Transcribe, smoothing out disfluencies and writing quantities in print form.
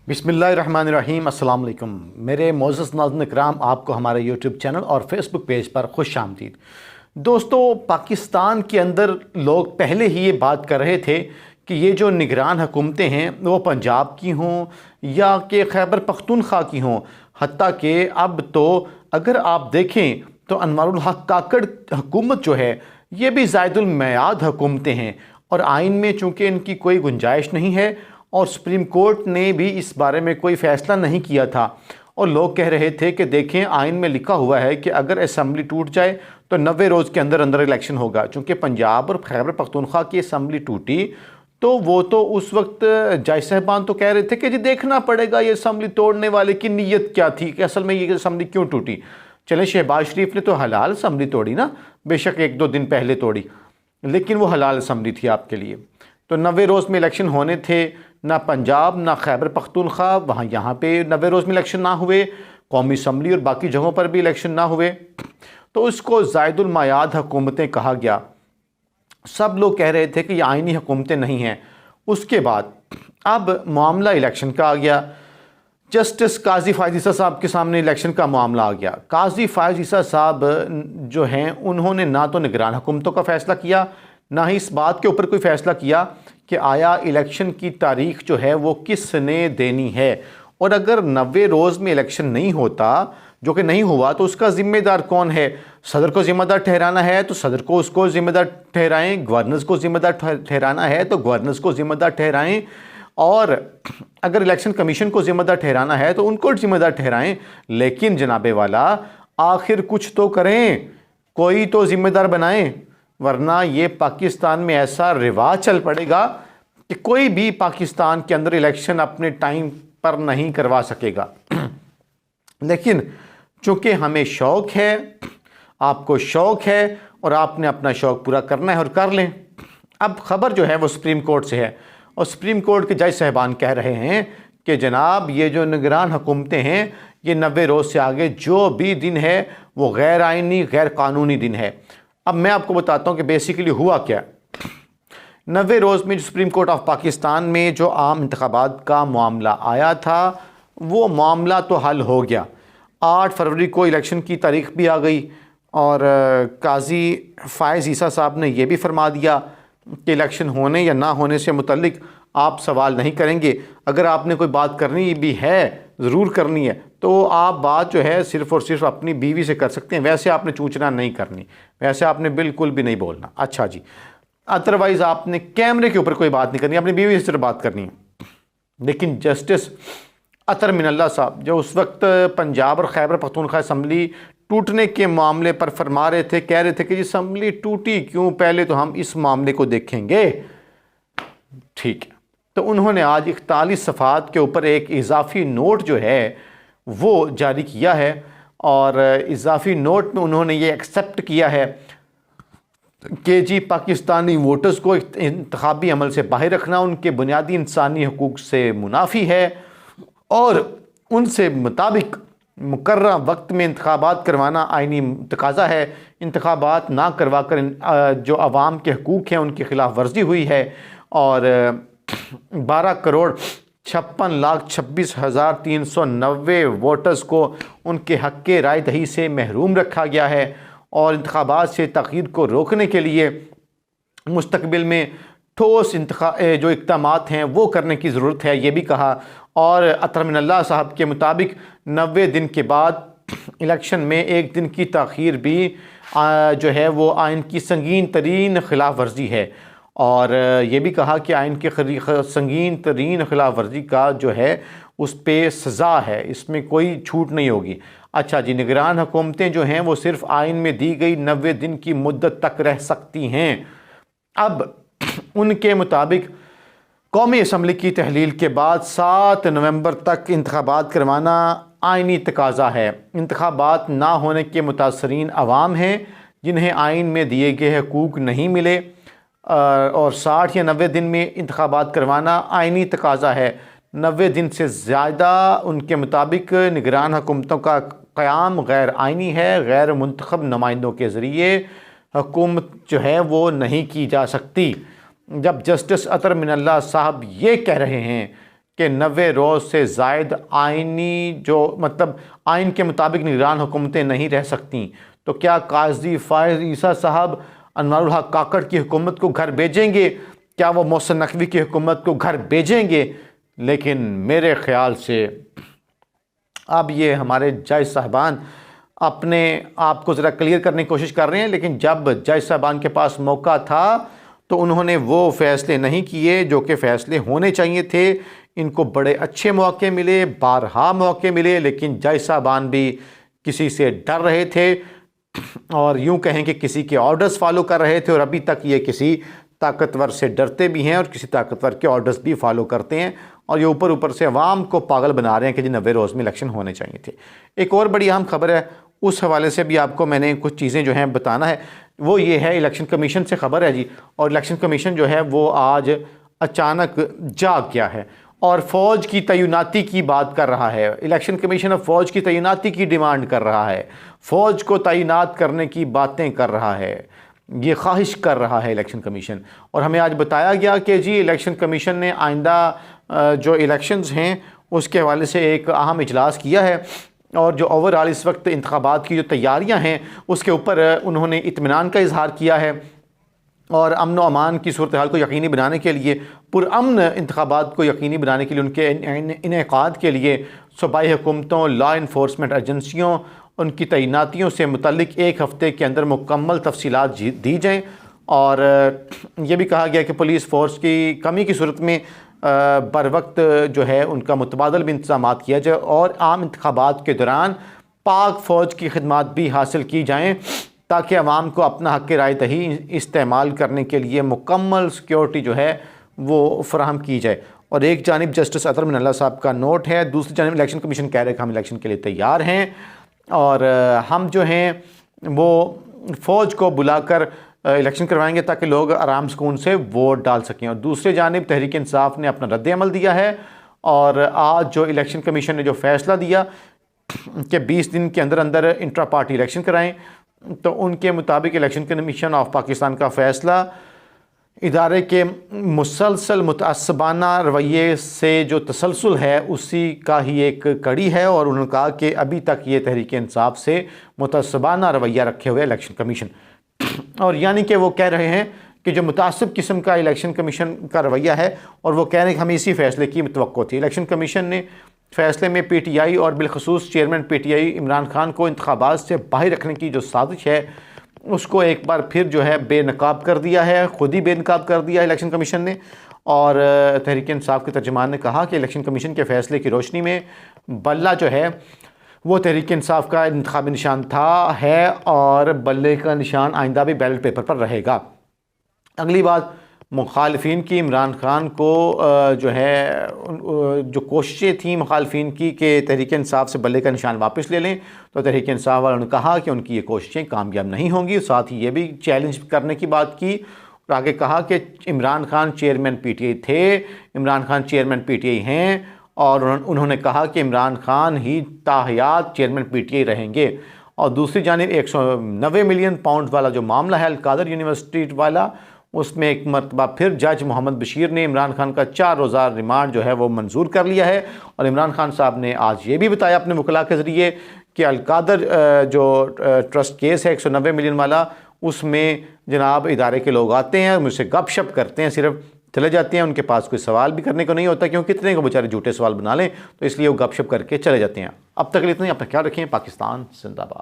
बिस्मिल्लाहिर्रहमानिर्रहीम अस्सलाम वालेकुम। मेरे मोअज़्ज़ज़ नाज़रीन इकराम, आपको हमारे यूट्यूब चैनल और फेसबुक पेज पर खुश आमदीद। दोस्तों, पाकिस्तान के अंदर लोग पहले ही ये बात कर रहे थे कि ये जो निगरान हुकूमतें हैं वो पंजाब की हों या कि खैबर पख्तूनख्वा की हों। हत्ता कि अब तो अगर आप देखें तो अनवारुल हक काकड़ हुकूमत जो है ये भी ज़ायदुल मियाद हुकूमतें हैं और आइन में चूँकि इनकी कोई गुंजाइश नहीं है और सुप्रीम कोर्ट ने भी इस बारे में कोई फ़ैसला नहीं किया था। और लोग कह रहे थे कि देखें, आइन में लिखा हुआ है कि अगर असम्बली टूट जाए तो 90 रोज़ के अंदर अंदर इलेक्शन होगा। चूँकि पंजाब और खैबर पख्तूनख्वा की असम्बली टूटी तो वो तो उस वक्त जज साहबान तो कह रहे थे कि जी देखना पड़ेगा ये असम्बली तोड़ने वाले की नीयत क्या थी, कि असल में ये असम्बली क्यों टूटी। चले, शहबाज शरीफ ने तो हलाल असम्बली तोड़ी ना, बेशक 1-2 दिन पहले तोड़ी, लेकिन वो हलाल असम्बली थी आपके लिए। तो 90 रोज़ में इलेक्शन होने थे, ना पंजाब ना खैबर पख्तूनख्वा, वहाँ यहाँ पे 90 रोज़ में इलेक्शन ना हुए, कौमी असम्बली और बाकी जगहों पर भी इलेक्शन ना हुए, तो उसको ज़ायदुल मियाद हुकूमतें कहा गया। सब लोग कह रहे थे कि ये आइनी हुकूमतें नहीं हैं। उसके बाद अब मामला इलेक्शन का आ गया। जस्टिस काजी फ़ायज़ ईसा साहब के सामने इलेक्शन का मामला आ गया। काजी फ़ायज़ ईसा साहब जो हैं उन्होंने ना तो निगरान हुकूमतों का फ़ैसला किया, ना ही इस बात के ऊपर कोई फ़ैसला किया कि आया इलेक्शन की तारीख जो है वो किसने देनी है। और अगर 90 रोज़ में इलेक्शन नहीं होता, जो कि नहीं हुआ, तो उसका ज़िम्मेदार कौन है। सदर को ज़िम्मेदार ठहराना है तो सदर को उसको ज़िम्मेदार ठहराएं, गवर्नर्स को ज़िम्मेदार ठहराना है तो गवर्नर्स को ज़िम्मेदार ठहराएं, और अगर इलेक्शन कमीशन को ज़िम्मेदार ठहराना है तो उनको ज़िम्मेदार ठहराएं। लेकिन जनाबे वाला, आखिर कुछ तो करें, कोई तो ज़िम्मेदार बनाएं, वरना ये पाकिस्तान में ऐसा रिवाज चल पड़ेगा कि कोई भी पाकिस्तान के अंदर इलेक्शन अपने टाइम पर नहीं करवा सकेगा। लेकिन चूँकि हमें शौक़ है, आपको शौक़ है और आपने अपना शौक़ पूरा करना है और कर लें। अब ख़बर जो है वो सुप्रीम कोर्ट से है और सुप्रीम कोर्ट के जज साहबान कह रहे हैं कि जनाब ये जो निगरान हुकूमतें हैं, ये 90 रोज़ से आगे जो भी दिन है वो गैर आइनी गैर कानूनी दिन है। अब मैं आपको बताता हूँ कि बेसिकली हुआ क्या। 90 रोज़ में जो सुप्रीम कोर्ट ऑफ पाकिस्तान में जो आम इंतखाबात का मामला आया था वो मामला तो हल हो गया। 8 फरवरी को इलेक्शन की तारीख भी आ गई और काजी फ़ायज़ ईसा साहब ने यह भी फरमा दिया कि इलेक्शन होने या ना होने से मुतल्लिक आप सवाल नहीं करेंगे। अगर आपने कोई बात करनी भी है, ज़रूर करनी है, तो आप बात जो है सिर्फ़ और सिर्फ अपनी बीवी से कर सकते हैं। वैसे आपने चूचना नहीं करनी, वैसे आपने बिल्कुल भी नहीं बोलना। अच्छा जी, अदरवाइज़ आपने कैमरे के ऊपर कोई बात नहीं करनी, अपनी बीवी से सिर्फ बात करनी है। लेकिन जस्टिस अतर मिनल्ला साहब जो उस वक्त पंजाब और खैबर पख्तूनख्वा असम्बली टूटने के मामले पर फरमा रहे थे, कह रहे थे कि जी असम्बली टूटी क्यों, पहले तो हम इस मामले को देखेंगे। ठीक है, तो उन्होंने आज 41 सफ़ात के ऊपर एक इजाफ़ी नोट जो है वो जारी किया है और इजाफ़ी नोट में उन्होंने ये एक्सेप्ट किया है कि जी पाकिस्तानी वोटर्स को इंतखाबी अमल से बाहर रखना उनके बुनियादी इंसानी हकूक़ से मुनाफी है और उनसे मुताबिक मुकर्रर वक्त में इंतखाबात करवाना आइनी तकाज़ा है। इंतखाबात ना करवा कर जो आवाम के हकूक़ हैं उनकी खिलाफ वर्जी हुई है और 12,56,26,390 वोटर्स को उनके हक़ के राय दही से महरूम रखा गया है और इंतखाबात से तग़यीर को रोकने के लिए मुस्तक़बिल में ठोस जो इक़दामात हैं वो करने की ज़रूरत है, ये भी कहा। और अतर मिनल्ला साहब के मुताबिक 90 दिन के बाद इलेक्शन में 1 दिन की ताख़ीर भी जो है वो आइन की संगीन तरीन ख़िलाफ़ वर्जी है और ये भी कहा कि आइन के संगीन तरीन ख़िलाफ़ वर्जी का जो है उस पर सज़ा है, इसमें कोई छूट नहीं होगी। अच्छा जी, निगरान हुकूमतें जो हैं वो सिर्फ़ आइन में दी गई 90 दिन की मुद्दत तक रह सकती हैं। अब उनके मुताबिक कौमी असम्बली की तहलील के बाद 7 नवंबर तक इंतखाबात करवाना आइनी तकाज़ा है। इंतखाबात ना होने के मुतासरीन अवाम हैं जिन्हें आइन में दिए गए हकूक़ नहीं मिले और 60 या 90 दिन में इंतखाबात करवाना आइनी तकाज़ा है। 90 दिन से ज़्यादा उनके मुताबिक निगरान हुकूमतों का क़याम गैर आइनी है, गैर मुंतखब नुमाइंदों के ज़रिए हुकूमत जो है वो नहीं की जा सकती। जब जस्टिस अतर मिनल्ला साहब ये कह रहे हैं कि 90 रोज़ से ज़ायद आइनी जो मतलब आइन के मुताबिक निगरान हुकूमतें नहीं रह सकती, तो क्या काजी फ़ायज़ ईसा साहब अनवारुल हक काकड़ की हुकूमत को घर भेजेंगे? क्या वो मोहसिन नकवी की हुकूमत को घर भेजेंगे? लेकिन मेरे ख़्याल से अब ये हमारे जज साहबान अपने आप को ज़रा क्लियर करने की कोशिश कर रहे हैं, लेकिन जब जज साहबान के पास मौका था तो उन्होंने वो फ़ैसले नहीं किए जो कि फ़ैसले होने चाहिए थे। इनको बड़े अच्छे मौके मिले, बारहा मौके मिले, लेकिन जज साहबान भी किसी से डर रहे थे और यूँ कहें कि किसी के ऑर्डर्स फॉलो कर रहे थे, और अभी तक ये किसी ताकतवर से डरते भी हैं और किसी ताकतवर के ऑर्डर्स भी फॉलो करते हैं, और ये ऊपर ऊपर से अवाम को पागल बना रहे हैं कि जी 90 रोज़ में इलेक्शन होने चाहिए थे। एक और बड़ी अहम खबर है, उस हवाले से भी आपको मैंने कुछ चीज़ें जो हैं बताना है। वो ये है, इलेक्शन कमीशन से ख़बर है जी, और इलेक्शन कमीशन जो है वो आज अचानक जाग गया है और फ़ौज की तैनाती की बात कर रहा है। इलेक्शन कमीशन अब फ़ौज की तैनाती की डिमांड कर रहा है, फ़ौज को तैनात करने की बातें कर रहा है, ये ख्वाहिश कर रहा है इलेक्शन कमीशन। और हमें आज बताया गया कि जी इलेक्शन कमीशन ने आइंदा जो इलेक्शंस हैं उसके हवाले से एक अहम इजलास किया है, और जो ओवरऑल इस वक्त इंतखाबात की जो तैयारियां हैं उसके ऊपर उन्होंने इत्मीनान का इजहार किया है, और अमन व अमान की सूरत हाल को यकीनी बनाने के लिए, पुरअमन इंतखाबात को यकीनी बनाने के लिए, उनके इनेकाद के लिए सूबाई हुकूमतों, लॉ इन्फोर्समेंट एजेंसियों, उनकी तैनातियों से मुतल्लिक 1 हफ़्ते के अंदर मुकम्मल तफसीलात दी जाएँ। और ये भी कहा गया कि पुलिस फ़ोर्स की कमी की सूरत में बर वक्त जो है उनका मुतबादल भी इंतज़ाम किया जाए, और आम इंतखाबात के दौरान पाक फ़ौज की खिदमात भी हासिल की जाएँ ताकि अवाम को अपना हक़ राय दही इस्तेमाल करने के लिए मुकम्मल सिक्योरिटी जो है वो फ़राहम की जाए। और एक जानिब जस्टिस अतर मिनल्ला साहब का नोट है, दूसरी जानिब इलेक्शन कमीशन कह रहे हैं कि हम इलेक्शन के लिए तैयार हैं और हम जो हैं वो फ़ौज को बुलाकर इलेक्शन करवाएंगे ताकि लोग आराम सुकून से वोट डाल सकें। और दूसरी जानिब तहरीक इंसाफ ने अपना रद्द अमल दिया है, और आज जो इलेक्शन कमीशन ने जो फ़ैसला दिया कि 20 दिन के अंदर अंदर इंट्रा पार्टी इलेक्शन कराएं, तो उनके मुताबिक इलेक्शन कमीशन ऑफ पाकिस्तान का फ़ैसला इदारे के मुसलसल मुतअस्सबाना रवैये से जो तसलसल है उसी का ही एक कड़ी है। और उन्होंने कहा कि अभी तक ये तहरीक इंसाफ से मुतअस्सबाना रवैया रखे हुए इलेक्शन कमीशन, और यानी कि वो कह रहे हैं कि जो मुतासिब किस्म का इलेक्शन कमीशन का रवैया है, और वो कह रहे हैं कि हमें इसी फ़ैसले की तवक्को थी। इलेक्शन कमीशन ने फ़ैसले में PTI और बिलखसूस चेयरमैन PTI इमरान खान को इंतखाबात से बाहर रखने की जो साजिश है उसको एक बार फिर जो है बेनकाब कर दिया है, ख़ुद ही बेनकाब कर दिया इलेक्शन कमीशन ने। और तहरीक इंसाफ के तर्जुमान ने कहा कि इलेक्शन कमीशन के फ़ैसले की रोशनी में बल्ला जो है वो तहरीक इंसाफ का इंतखाबी निशान है, और बल्ले का निशान आइंदा भी बैलेट पेपर पर रहेगा। अगली बात, मुखालफिन की इमरान खान को जो है जो कोशिशें थी मुखालफिन की कि तहरीक इंसाफ से बल्ले का निशान वापस ले लें, तो तहरीक इंसाफ वालों ने कहा कि उनकी ये कोशिशें कामयाब नहीं होंगी। साथ ही ये भी चैलेंज करने की बात की और आगे कहा कि इमरान खान चेयरमैन PTI थे, इमरान खान चेयरमैन PTI हैं, और उन्होंने कहा कि इमरान खान ही ताहयात चेयरमैन PTI रहेंगे। और दूसरी जानिब 190 मिलियन पाउंड वाला जो मामला है अलकादर यूनिवर्सिटी वाला, उसमें एक मरतबा फिर जज मोहम्मद बशीर ने इमरान खान का 4 रोज़ा रिमांड जो है वो मंजूर कर लिया है। और इमरान खान साहब ने आज ये भी बताया अपने वकला के ज़रिए कि अलकादर जो ट्रस्ट केस है 190 मिलियन वाला, उसमें जनाब इदारे के लोग आते हैं, मुझसे गपशप करते हैं, सिर्फ चले जाते हैं, उनके पास कोई सवाल भी करने को नहीं होता, क्योंकि कितने को बेचारे झूठे सवाल बना लें, तो इसलिए वो गपशप करके चले जाते हैं। अब तक इतना ही, अपना ख्याल रखें। पाकिस्तान जिंदाबाद।